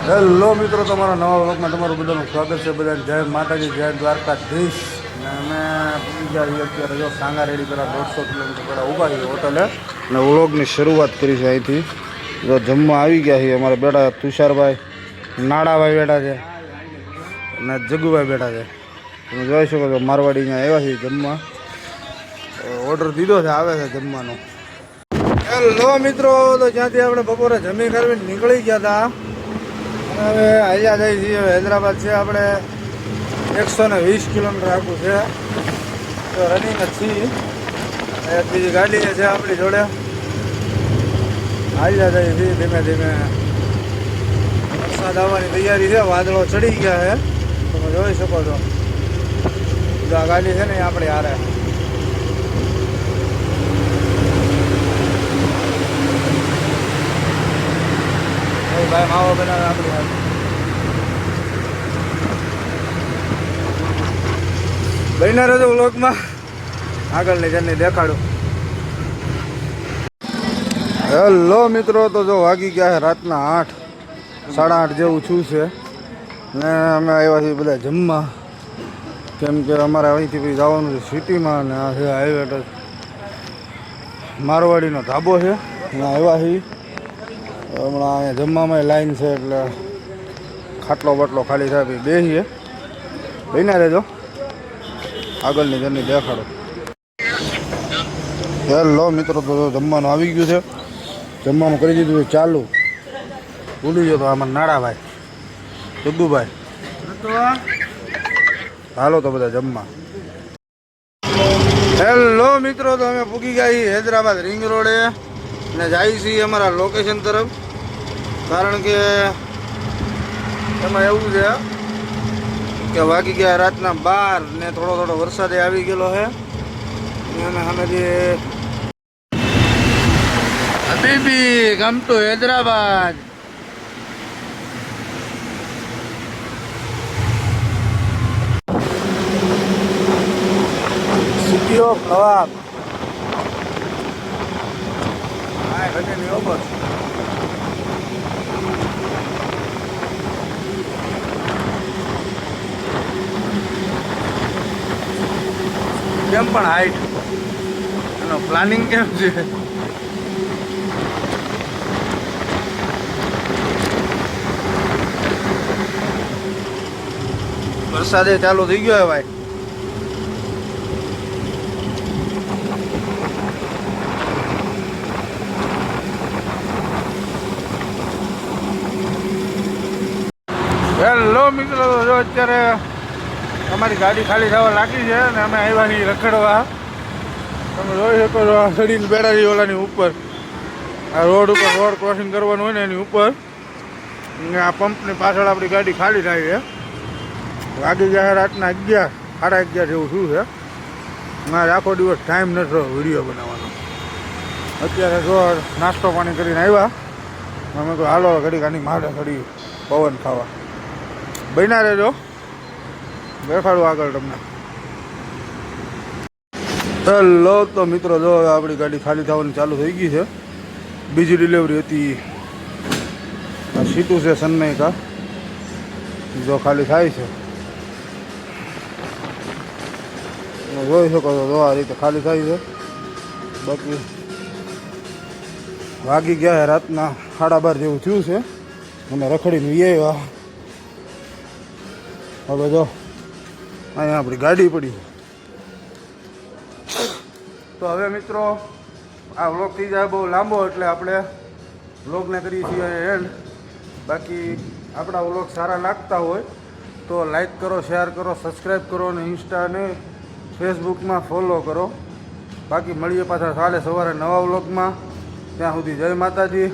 Hello મિત્રો, તમારા નવા વ્લોગમાં તમારું બધાનું સ્વાગત છે. બધાને જય માતાજી, જય દ્વારકાધીશ. ને અમે પૂરી ગયા છીએ અત્યારે જો સાંગા રેડી પેલા 150 કિલોમીટર પહેલાં ઊભા છીએ હોટલે અને વ્લોગની શરૂઆત કરી છે અહીંથી. જો જમવા આવી ગયા છીએ. અમારે બેઠા તુષારભાઈ, નાડાભાઈ બેઠા છે અને જગુભાઈ બેઠા છે. તમે જોઈ શકો છો મારવાડી અહીંયા આવ્યા છીએ જમવા. ઓર્ડર દીધો છે, આવે છે જમવાનો. હેલો મિત્રો, તો જ્યાંથી આપણે બપોરે જમી કરીને નીકળી ગયા હતા. હવે અહીંયા જઈ છીએ હૈદરાબાદ છે. આપણે 120 કિલોમીટર આખું છે, તો રનિંગ જ છીએ. એક બીજી ગાડી છે આપણી જોડે. અહીંયા જઈ છીએ ધીમે ધીમે. વરસાદ આવવાની તૈયારી છે, વાદળો ચડી ગયા છે, તમે જોઈ શકો છો. આ ગાડી છે ને એ આપણે હારે. ભાઈ માવો બનાવે આપણી હાથ. બન્યા રહેજો વ્લોગમાં, આગળની જર્ની દેખાડું. હેલો મિત્રો, તો જો વાગી ગયા છે રાતના 8, 8:30 જેવું છું છે ને અમે આવ્યા છીએ બધા જમવા. કેમ કે અમારે અહીંથી પછી જવાનું છે સિટીમાં ને આ છે હાઈવે ટચ મારવાડીનો ધાબો છે, ત્યાં આવ્યા છીએ. હમણાં અહીંયા જમવામાં લાઈન છે એટલે ખાટલો બાટલો ખાલી થાય બેસીએ. બન્યા રહેજો, આગળની જર્ની દેખાડો. હેલો મિત્રો, તો જમવાનું આવી ગયું છે. જમવાનું કરી દીધું છે ચાલુ. ભૂલી ગયો તો આમાં નાડાભાઈ, જગ્ગુભાઈ. હાલો તો બધા જમવા. હેલો મિત્રો, તો અમે પૂગી ગયા છીએ હૈદરાબાદ રિંગ રોડે ને જાય છીએ અમારા લોકેશન તરફ. કારણ કે એમાં એવું છે કે વાગી ગયા રાતના 12 ને થોડો વરસાદ આવી ગયેલો છે. અને સામેથી હબીબી come to Hyderabad. City of Nawab. હા ઘટેની ઓપર. કેમ પણ હાઈટ એનો પ્લાનિંગ કેમ છે? વરસાદે ચાલુ થઈ ગયો હે ભાઈ. હેલો મિત્રો, જો અત્યારે અમારી ગાડી ખાલી થવા લાગી છે અને અમે આવ્યા છીએ રખડવા. તમે જોઈ શકો છો આ સડીને બેઠા છીએ ઓલાની ઉપર. આ રોડ ઉપર રોડ ક્રોસિંગ કરવાનું હોય ને એની ઉપર. આ પંપની પાછળ આપણી ગાડી ખાલી થાય છે. વાગી ગયા રાતના 11, 11:30 જેવું શું છે. મારે આખો દિવસ ટાઈમ નથી રહ્યો વિડીયો બનાવવાનો. અત્યારે જો નાસ્તો પાણી કરીને આવ્યા. અમે તો હાલો ઘડી આની મારે ઘડી પવન ખાવા. બન્યા રહેજો, દેખાડું આગળ તમને. હેલો તો મિત્રો, જો આપણી ગાડી ખાલી થવાની ચાલુ થઈ ગઈ છે. બીજી ડિલિવરી હતી, આ સીટું છે સન્નાઈકા. જો ખાલી થાય છે, જોઈ શકો છો. જો આ રીતે ખાલી થાય છે. બાકી વાગી ગયા છે રાતના 12:30 જેવું થયું છે. અમે રખડીને આવ્યા. હવે જો અહીંયા આપણી ગાડી પડી. તો હવે મિત્રો આ વ્લોગ થઈ જાય બહુ લાંબો, એટલે આપણે વ્લોગને કરીએ છીએ એન્ડ. બાકી આપણા વ્લોગ સારા લાગતા હોય તો લાઈક કરો, શેર કરો, સબસ્ક્રાઈબ કરો અને ઇન્સ્ટા અને ફેસબુકમાં ફોલો કરો. બાકી મળીએ પાછા કાલે સવારે નવા વ્લોગમાં. ત્યાં સુધી જય માતાજી.